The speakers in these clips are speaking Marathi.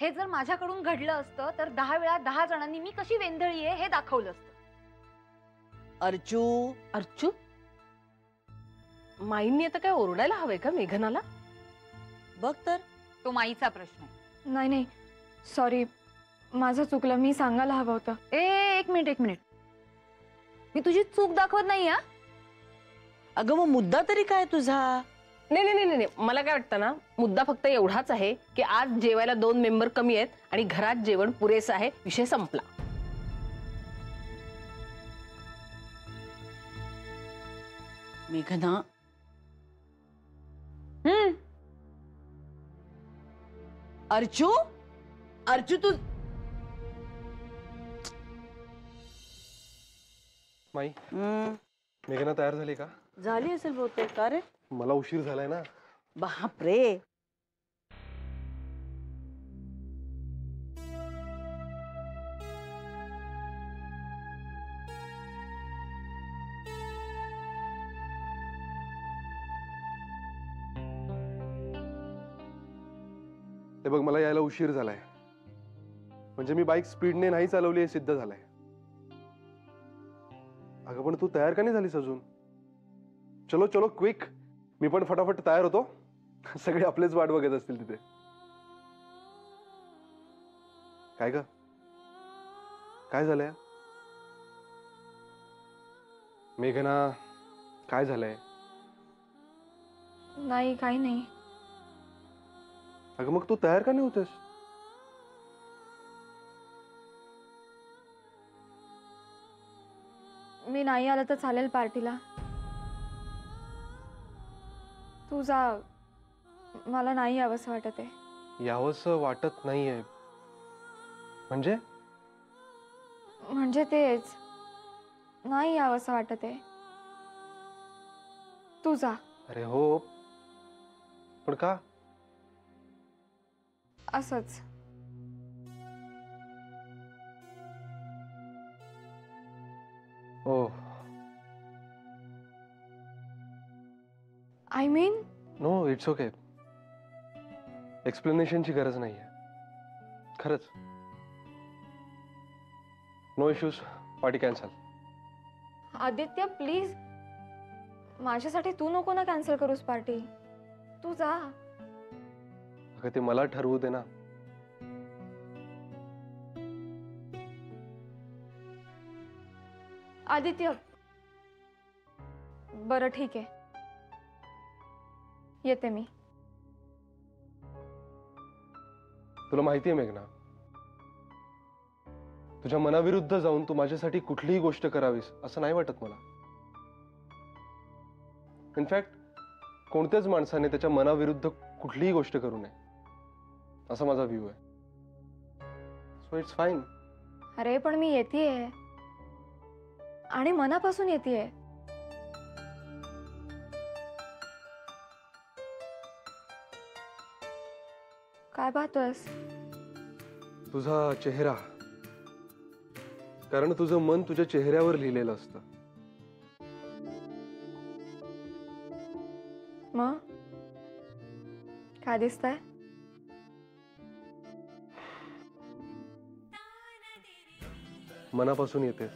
हे जर माझ्याकडून घडलं असतं तर 10 वेळा 10 जणांनी मी कशी वेंधळी आहे हे दाखवलं असतं. अर्चू अर्चू, माईंनी आता काय ओरडायला हवंय का मेघनाला? बघ तर. तो माईचा प्रश्न आहे. नाही नाही, सॉरी, माझं चुकलं. मी सांगायला हवं होतं. एक मिनिट, मी तुझी चूक दाखवत नाही. हा, अगं मग मुद्दा तरी काय तुझा? नाही नाही नाही नाही, मला काय वाटतं ना, मुद्दा फक्त एवढाच आहे की आज जेवायला 2 मेंबर कमी आहेत आणि घरात जेवण पुरेसं आहे. विषय संपला. मेघना, अर्चू अर्चू तू माई, हम्म, मेघना तयार झाली का? झाली असेल बहुतेक. का रे? मला उशीर झालाय ना. बापरे. ते बघ, मला यायला उशीर झालाय. म्हणजे मी बाईक स्पीडने नाही चालवली हे सिद्ध झालंय. अगं पण तू तयार का नाही झालीस अजून? चलो चलो क्विक. मी पण फटाफट तयार होतो. सगळे आपलेच वाट बघत असतील तिथे. काय ग, काय झालंय? मेघना, काय झालंय? नाही, काही नाही. अगं मग तू तयार का नाही होतेस? मी नाही आलं तर चालेल पार्टीला. तू जा, मला नाही यावंसं वाटत आहे. यावंसं वाटत नाहीये म्हणजे? म्हणजे तेच, नाही यावंसं वाटत आहे. तू जा. अरे हो, पण का? असंच. Oh I mean, no, it's okay. एक्सप्लेनेशनची गरज नाहीये, खरंच. No issues, party cancel. Aditya please, माझ्यासाठी तू नको ना कॅन्सल करूस पार्टी. तू जा. अगं ते मला ठरवू दे ना. आदित्य, बरं ठीक आहे, येते मी. तुला माहितीये मेघना, तुझ्या मनाविरुद्ध जाऊन तू माझ्यासाठी कुठलीही गोष्ट करावीस असं नाही वाटत मला. इनफॅक्ट कोणत्याच माणसाने त्याच्या मनाविरुद्ध कुठलीही गोष्ट करू नये असा माझा व्ह्यू आहे. So it's fine. अरे पण मी येतेय आणि मनापासून येतेय. काय पाहतोयस? तुझा चेहरा. कारण तुझं मन तुझ्या चेहऱ्यावर लिहिलेलं असतं. मग काय दिसतंय? मनापासून येतेस.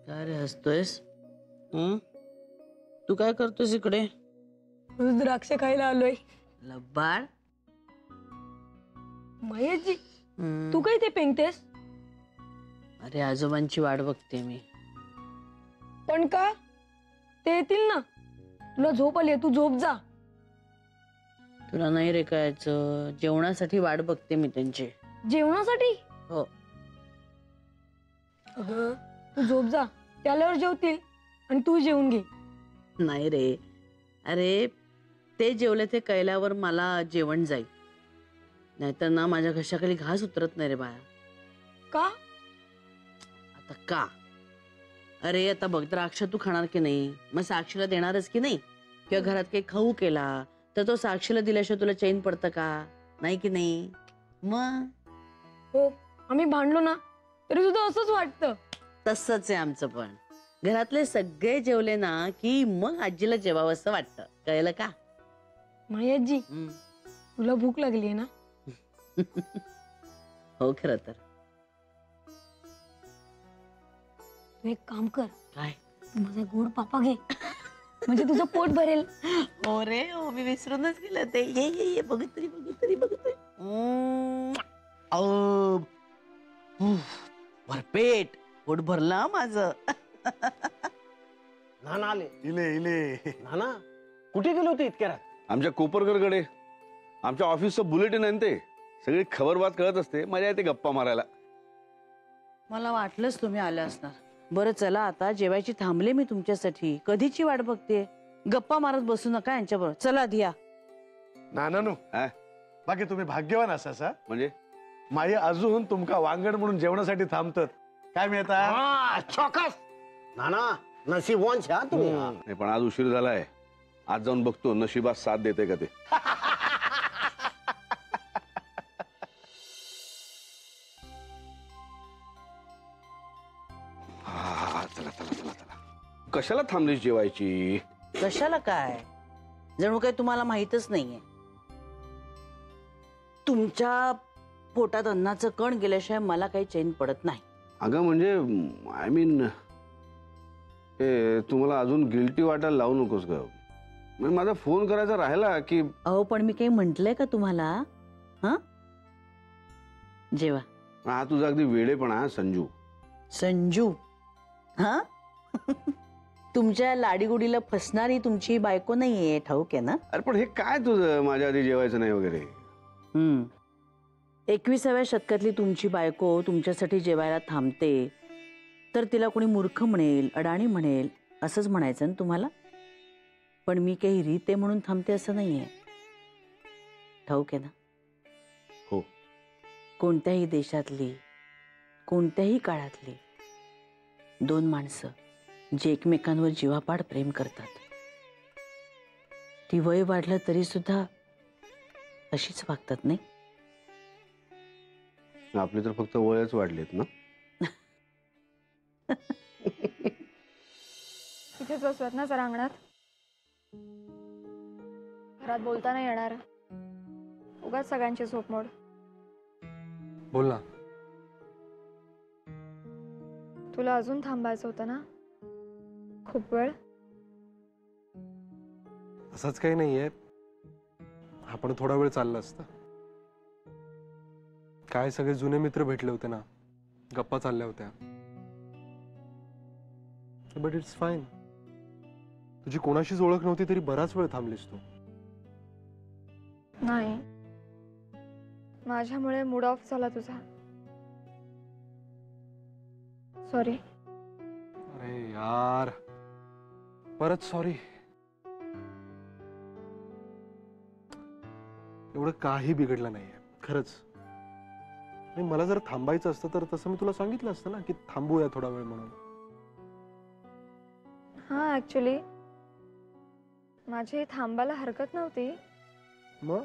काय रे हसतोयस? तू काय करतोयस इकडे? द्राक्ष खायला आलोय. लब्बाड. महेशजी, तू काय ते पेंगतेस? अरे आजोबांची वाट बघते मी. पण का? ते येतील ना. तुला झोप आली, तू झोप जा. तुला नाही रे कळायचं, जेवणासाठी वाट बघते मी त्यांची. जेवणासाठी? हो. अगं तू झोप जा, त्याल्यावर जेवतील आणि तू जेवून घे. नाही रे, अरे ते जेवले ते कळल्यावर मला जेवण जाईल, नाहीतर ना माझ्या घशाखाली घास उतरत नाही रे बाळा. का? आता का? अरे आता बघ, द्राक्ष तू खाणार की नाही, मग साक्षीला देणारच की नाही? किंवा घरात काही खाऊ केला तर तो साक्षीला दिल्याशिवाय तुला चैन पडतं का? नाही की नाही? मग हो, आम्ही भांडलो ना तरी सुद्धा असंच वाटतं. तसंच आहे आमचं पण. घरातले सगळे जेवले ना की मग आजीला जेवावंसं वाटतं. कळलं का? माई आजी, हम्म. तुला भूक लागली ना? हो, खरं तर. तू एक काम कर, काय? तू माझा गोड पापा घे म्हणजे तुझं पोट भरेल. हो रे, हो, मी विसरूनच गेले ते. ये बघत तरी. भरपेट पोट भरला माझं. नाना आले. इले नाना कुठे गेले होते इतक्या रात? आमच्या कोपरकरकडे. आमच्या ऑफिसचं बुलेटिन आहे ते. सगळी खबरबात कळत असते. मजा येते गप्पा मारायला. मला वाटलंच तुम्ही आले असणार. बरं चला, आता जेवायची थांबले मी तुमच्यासाठी. कधीची वाट बघते. गप्पा मारत बसू नका यांच्याबरोबर. चला धिया. नानानू हा? बाकी तुम्ही भाग्यवान असासा. म्हणजे माई अजून तुमका वांगड म्हणून जेवणासाठी थांबतात. काय मिळता? चौकस नाना नशीबवान छा तुम्ही. नाही, पण आज उशीर झालाय. आज जाऊन बघतो नशिबात साथ देते का ते. चला. कशाला थांबलीस जेवायची? कशाला काय? जणू काही तुम्हाला माहीतच नाहीये. तुमच्या पोटात अन्नाचं कण गेल्याशिवाय मला काही चैन पडत नाही. अगं म्हणजे आय मीन, हे तुम्हाला अजून गिल्टी वाटायला लावू नकोस ग. माझा फोन करायचा राहिला की. अहो, पण मी काही म्हंटलय का तुम्हाला? हा, जेवा. हा तुझा अगदी वेडेपणा संजू. संजू? हा तुमच्या लाडीगुडीला फसणारी तुमची बायको नाहीये, ठाऊक आहे ना? अरे पण हे काय तुझं, माझ्या आधी जेवायचं नाही वगैरे. 21व्या शतकातली तुमची बायको तुमच्यासाठी जेवायला थांबते तर तिला कोणी मूर्ख म्हणेल, अडाणी म्हणेल, असंच म्हणायचं ना तुम्हाला? पण मी काही रीत आहे म्हणून थांबते असं नाहीये, ठाऊक आहे ना? हो. कोणत्याही देशातली, कोणत्याही काळातली दोन माणसं जे एकमेकांवर जीवापाड प्रेम करतात, ती वय वाढलं तरी सुद्धा अशीच वागतात, नाही? आपली तर फक्त वयच वाढलीत ना. इथेच बसूयात ना जरा अंगणात. घरात बोलता नाही येणार. उगाच सगळ्यांची झोपमोड. बोल ना. तुला अजून थांबायचं होतं ना खूप वेळ? असंच काही नाहीये. आपण थोडा वेळ चाललं असतं. काय सगळे जुने मित्र भेटले होते ना, गप्पा चालल्या होत्या. But it's fine. तुझी कोणाशीच ओळख नव्हती तरी बराच वेळ थांबलीस तू. नाही, माझ्यामुळे मूड ऑफ झाला तुझा. सॉरी. अरे यार, परत सॉरी. एवढं काही बिघडलं नाहीये खरंच. आणि मला जर थांबायचं असतं तर तसं मी तुला सांगितलं असतं ना की थांबूया थोडा वेळ म्हणून. हा, ऍक्च्युली माझी थांबायला हरकत नव्हती. मग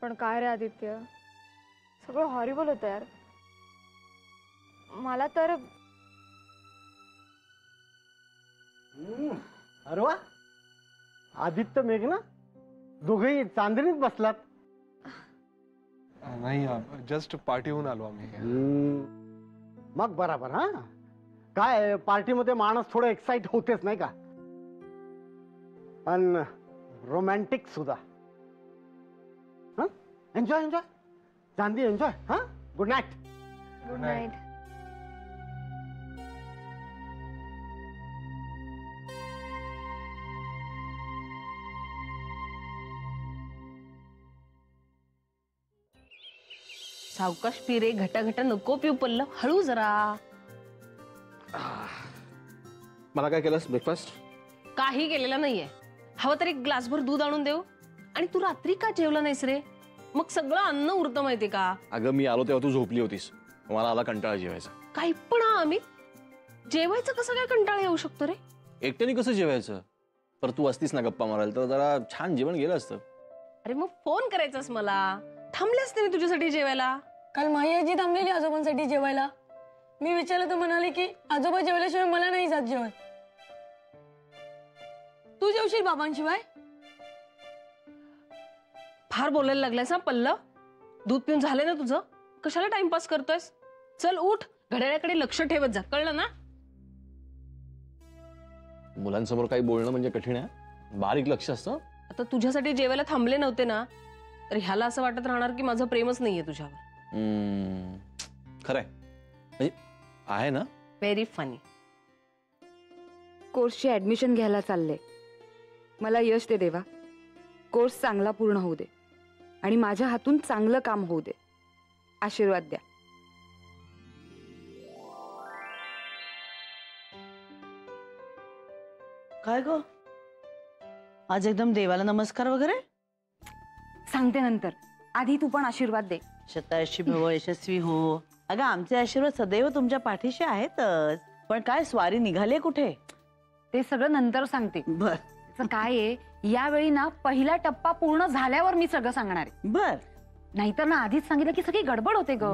पण काय रे आदित्य, सगळं हॉरिबल होतं यार. मला तर अरे वा, आदित्य मेघना दोघेही चांदणीत बसलात. नाही, जस्ट पार्टीहून आलो आम्ही. मग बराबर. हा काय पार्टीमध्ये माणूस थोडं एक्साइट होतेच नाही का? आणि रोमॅन्टिक सुद्धा. एन्जॉय एन्जॉय चांदी एन्जॉय. हा, गुड नाईट. Good night. सावकाश पी रे, घटा घटा नको पिऊ. पल्लव हळू जरा. मला काय केलंस ब्रेकफास्ट? काही केलेलं नाहीये. हवं तर एक ग्लासभर दूध आणून देऊ. आणि तू रात्री का जेवला नाहीस रे? मग सगळं अन्न उरतं माहितीये का? अगं मी आलो तेव्हा तू झोपली होतीस. मला आला कंटाळा जेवायचा. काही पण हा आम्ही जेवायचं कसं काय कंटाळा येऊ शकतो रे? एकट्याने कसं जेवायचं? पर तू असतीस ना गप्पा मारायला तर जरा छान जेवण गेलं असतं. अरे मग फोन करायचास मला, थांबले असते मी तुझ्यासाठी जेवायला. काल माई आजी थांबलेली आजोबांसाठी जेवायला. मी विचारलं तर म्हणाले की आजोबा जेवल्याशिवाय मला नाही जात जेवण. तू जेवशील बाबांशिवाय? फार बोलायला लागलायस ना पल्लव. दूध पिऊन झालंय ना तुझं? कशाला टाइमपास करतोयस? चल उठ, घड्याळाकडे लक्ष ठेवत जा, कळलं ना? मुलांसमोर काही बोलणं म्हणजे कठीण आहे. बारीक लक्ष असतं. आता तुझ्यासाठी जेवायला थांबले नव्हते ना, तर ह्याला असं वाटत राहणार की माझं प्रेमच नाहीये तुझ्यावर. खरंय, म्हणजे आहे ना. Very funny. कोर्सची ऍडमिशन घ्यायला चालले. मला यश दे देवा. कोर्स चांगला पूर्ण होऊ दे आणि माझ्या हातून चांगलं काम होऊ दे. आशीर्वाद द्या. काय ग, आज एकदम देवाला नमस्कार वगैरे? सांगते नंतर. आधी तू पण आशीर्वाद दे. शतायशी भव, यशस्वी हो. अगं आमचे आशीर्वाद सदैव तुमच्या पाठीशी आहेतच. पण काय स्वारी निघाले कुठे? ते सगळं नंतर सांगते. बर तर काय आहे, यावेळी ना पहिला टप्पा पूर्ण झाल्यावर मी सगळं सांगणार आहे. बर. नाहीतर ना आधीच सांगितलं की सगळी गडबड होते ग.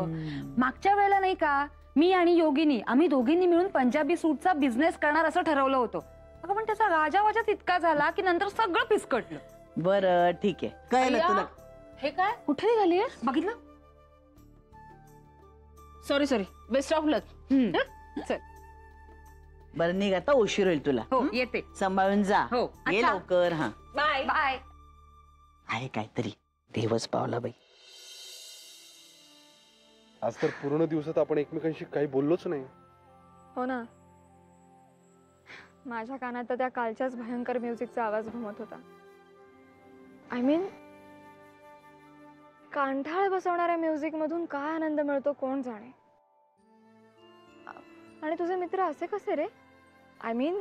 मागच्या वेळेला नाही का, मी आणि योगिनी आम्ही दोघींनी मिळून पंजाबी सूटचा बिझनेस करणार असं ठरवलं होतं. अगं पण त्याचा गाजावाजाच इतका झाला की नंतर सगळं पिसकटलं. बर ठीक आहे, कळलं अय्या, तुला. हे काय कुठे निघाली? बघितलं? सॉरी सॉरी, बेस्ट ऑफ लक. चल. बरं निघ आता, उशीर होईल तुला. हो येते. सांभाळून जा. हो. ये अच्छा. लवकर. हा बाय बाय. आहे काहीतरी, देवच पावला बाई. आज तर पूर्ण दिवसात आपण एकमेकांशी काही बोललोच नाही. हो ना, माझ्या कानात तर त्या कालच्याच भयंकर म्युझिकचा आवाज घुमत होता. आय मीन, कांठाळ बसवणाऱ्या म्युझिक मधून काय आनंद मिळतो कोण जाणे. आणि तुझे मित्र असे कसे रे? आय मीन,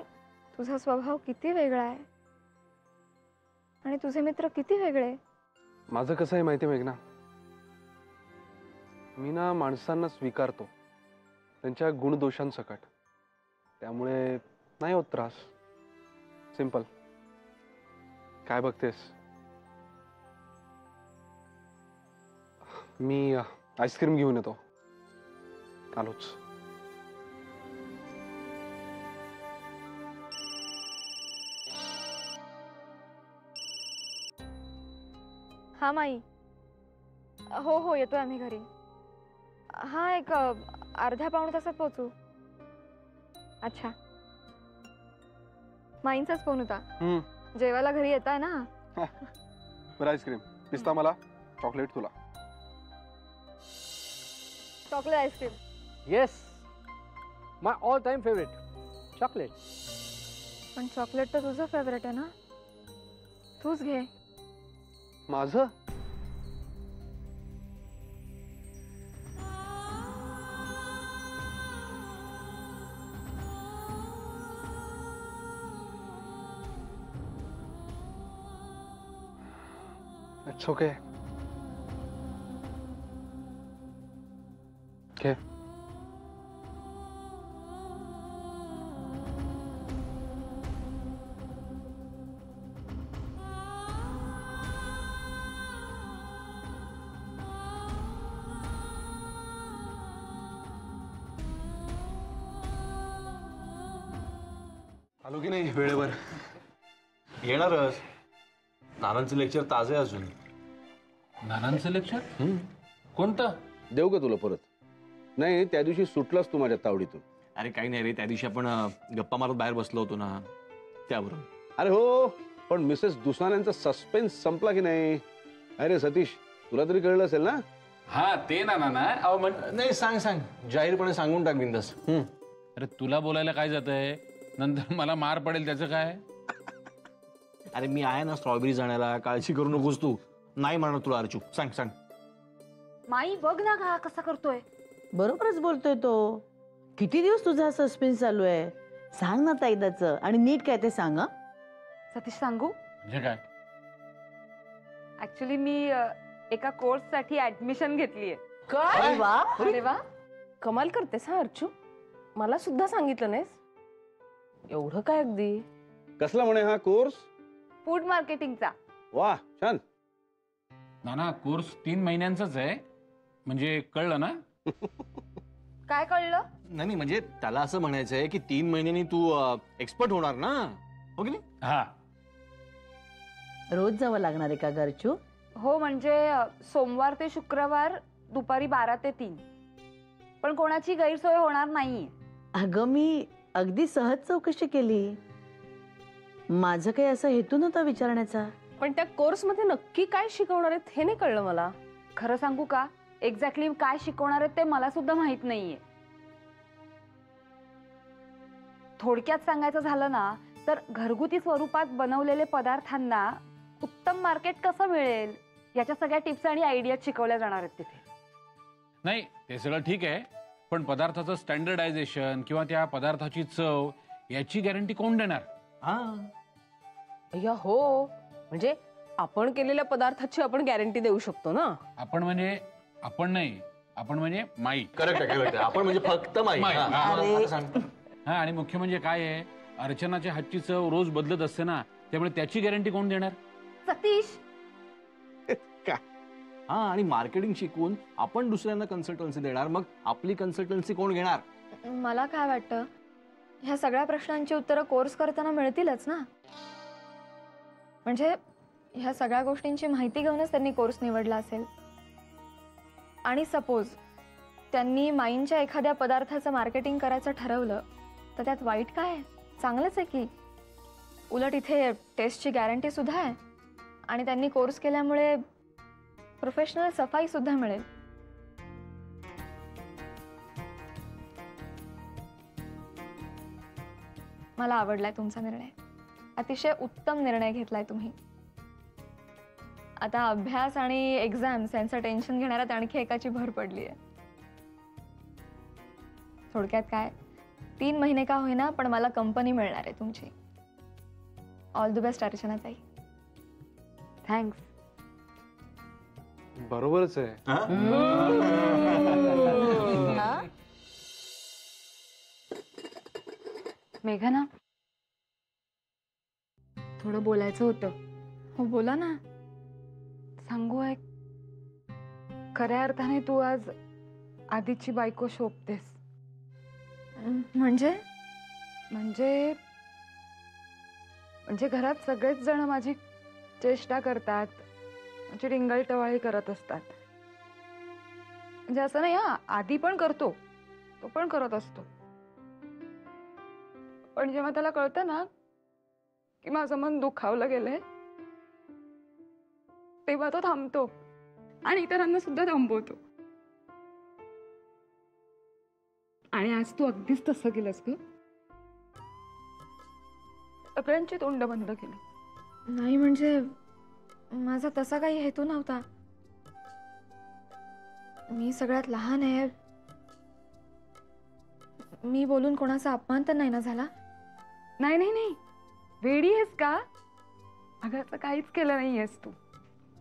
तुझा स्वभाव किती वेगळा आहे आणि तुझे मित्र किती वेगळे. माझं कसं आहे माहिती मेघना, मी ना माणसांना स्वीकारतो त्यांच्या गुणदोषांसकट. त्यामुळे नाही होत त्रास. सिंपल. काय बघतेस? मी आईस्क्रीम घेऊन येतो. आलोच. हा माई. हो हो येतोय आम्ही घरी. हा एक अर्ध्या पाऊण तासात पोहोचू. अच्छा, माईंचाच फोन होता. जेवायला घरी येताय ना? बरं, आईस्क्रीम. पिस्ता मला, चॉकलेट तुला. Chocolate ice cream. Yes, my all-time favorite, chocolate. पण चॉकलेट तर तुझं फेवरेट आहे ना, तूच घे. माझं? It's okay. घे. आलो की नाही वेळेवर? येणारच. नानांचं लेक्चर ताजं आहे अजून. नानांचं लेक्चर? कोणतं? देऊ का तुला परत? नाही, त्या दिवशी सुटलास तू माझ्या तावडीतून. अरे काही नाही रे, त्या दिवशी आपण गप्पा मारत बाहेर बसलो होतो ना, त्यावरून. अरे हो, पण मिसेस दुसान्यांचा सस्पेन्स संपला की नाही? अरे सतीश, तुला तरी कळलं असेल ना? हा ते ना नाना. अहो नाही, सांग सांग, जाहीरपणे सांगून टाक बिंदास. अरे तुला बोलायला काय जातंय? नंतर मला मार पडेल त्याचं काय? अरे मी आहे ना स्ट्रॉबेरी जाण्याला, काळजी करू नकोस तू. नाही म्हणणार तुला अर्चू. सांग सांग. माई बघ ना का कसा करतोय. बरोबरच बोलतोय तो. किती दिवस तुझा सस्पेन्स चालू आहे? सांग ना ताईदाच, आणि नीट काय ते सांग. सतीश सांगू? म्हणजे काय? ऍक्च्युली मी एका कोर्स साठी ऍडमिशन घेतलीये. अरे वा. अरे वा, कमाल करतेस हा अर्चू. मला सुद्धा सांगितलं नाहीस? एवढं काय अगदी? कसला म्हणे हा कोर्स? फूड मार्केटिंगचा. वा छान. नाना कोर्स 3 महिन्यांचाच आहे, म्हणजे कळलं ना? काय कळलं? नाही म्हणजे त्याला असं म्हणायचं आहे की 3 महिन्यांनी तू एक्सपर्ट होणार ना, हो की नाही? हा. रोज जावं लागणार आहे का गरचू? हो म्हणजे सोमवार ते शुक्रवार दुपारी 12 ते 3. पण कोणाची गैरसोय होणार नाहीये. अगं मी अगदी सहज चौकशी केली. माझं काही असा हेतू नव्हता विचारण्याचा. पण त्या कोर्स मध्ये नक्की काय शिकवणार आहेत हे नाही कळलं मला. खरं सांगू का, एक्झॅक्टली काय शिकवणार आहेत ते मला सुद्धा माहित नाहीये. थोडक्यात सांगायचं झालं ना तर घरगुती स्वरूपात बनवलेले पदार्थांना उत्तम मार्केट कसं मिळेल याच्या सगळ्या टिप्स आणि आयडिया शिकवल्या जाणार आहेत तिथे. नाही ते सगळं ठीक आहे, पण पदार्थाचं स्टँडर्डायझेशन किंवा त्या पदार्थाची चव याची गॅरंटी कोण देणार? हा. अय्या हो, म्हणजे आपण केलेल्या पदार्थाची आपण गॅरंटी देऊ शकतो ना? आपण म्हणजे आपण नाही, आपण म्हणजे माई. करेक्ट आहे. आपण म्हणजे फक्त माई. माई. हा, हा. आता सांग. हा आणि मुख्य म्हणजे काय आहे, अर्चनाच्या हातची चव रोज बदलत असते ना, त्यामुळे त्याची गॅरंटी कोण देणार? सतीश, हा आणि मार्केटिंग शिकून आपण दुसऱ्यांना कन्सल्टन्सी देणार, मग आपली कन्सल्टन्सी कोण घेणार? मला काय वाटतं, ह्या सगळ्या प्रश्नांची उत्तरं कोर्स करताना मिळतीलच ना. म्हणजे ह्या सगळ्या गोष्टींची माहिती घेऊनच त्यांनी कोर्स निवडला असेल. आणि सपोज त्यांनी माईंच्या एखाद्या पदार्थाचं मार्केटिंग करायचं ठरवलं तर त्यात वाईट काय आहे? चांगलंच आहे की. उलट इथे टेस्टची गॅरंटी सुद्धा आहे आणि त्यांनी कोर्स केल्यामुळे प्रोफेशनल सफाई सुद्धा मिळेल. मला आवडलाय तुमचा निर्णय. अतिशय उत्तम निर्णय घेतलाय तुम्ही. आता अभ्यास आणि एक्झाम्स यांचं टेन्शन घेण्यात आणखी एकाची भर पडली आहे. थोडक्यात काय, 3 महिने का होईना पण मला कंपनी मिळणार आहे तुमची. ऑल द बेस्ट अर्चना ताई. थँक्स. बरोबरच आहे. मेघना, थोडं बोलायचं होतं. हो बोला ना. सांगू आहे, खऱ्या अर्थाने तू आज आधीची बायको शोभतेस. म्हणजे म्हणजे म्हणजे घरात सगळेच जण माझी चेष्टा करतात, माझी रिंगलटवाळी करत असतात. म्हणजे असं नाही, हा आधी पण करतो, तो पण करत असतो. पण जेव्हा त्याला कळतं ना की माझं मन दुखावलं गेलंय, तेव्हा तो थांबतो आणि इतरांना सुद्धा थांबवतो. आणि आज तू अगदीच तसं केलंस ग. सगळ्यांची तोंड बंद केली. नाही म्हणजे माझा तसा काही हेतू नव्हता. मी सगळ्यात लहान आहे. मी बोलून कोणाचा अपमान तर नाही ना झाला? नाही नाही नाही, वेडी आहेस का? अगं असं काहीच केलं नाहीयेस तू.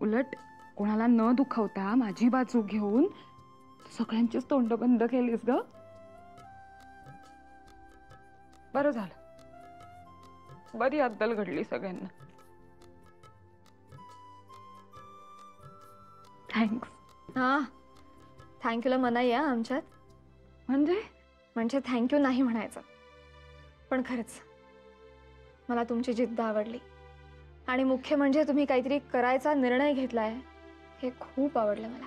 उलट कोणाला न दुखवता माझी बाजू घेऊन सगळ्यांचीच तोंड बंद केलीस ग. बरं झालं, बरी अद्दल घडली सगळ्यांना. थँक्स. हा, थँक्यूला मनाई आहे आमच्यात. म्हणजे थँक्यू नाही म्हणायचं. पण खरंच मला तुमची जिद्द आवडली आणि मुख्य म्हणजे तुम्ही काहीतरी करायचा निर्णय घेतलाय हे खूप आवडलं मला.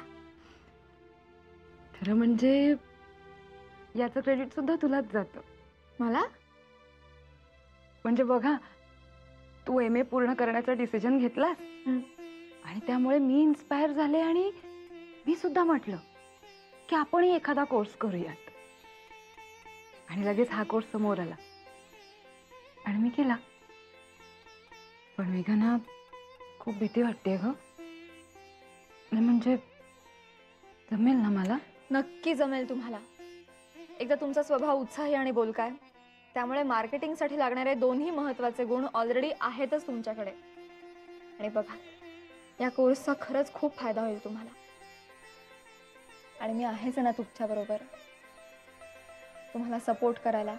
खरं म्हणजे याचं क्रेडिट सुद्धा तुलाच जातं. मला म्हणजे बघा, तू MA पूर्ण करण्याचा डिसिजन घेतलास आणि त्यामुळे मी इन्स्पायर झाले आणि मी सुद्धा म्हटलं की आपणही एखादा कोर्स करूयात. आणि लगेच हा कोर्स समोर आला आणि मी केला. पण मेघना, खूप भीती वाटते ग. म्हणजे जमेल ना मला? नक्की जमेल तुम्हाला. एकदा तुमचा स्वभाव उत्साही आणि बोलका आहे, त्यामुळे मार्केटिंगसाठी लागणारे दोन्ही महत्त्वाचे गुण ऑलरेडी आहेतच तुमच्याकडे. आणि बघा, या कोर्सचा खरंच खूप फायदा होईल तुम्हाला. आणि मी आहेच ना तुमच्या बरोबर. तुम्हाला सपोर्ट करायला.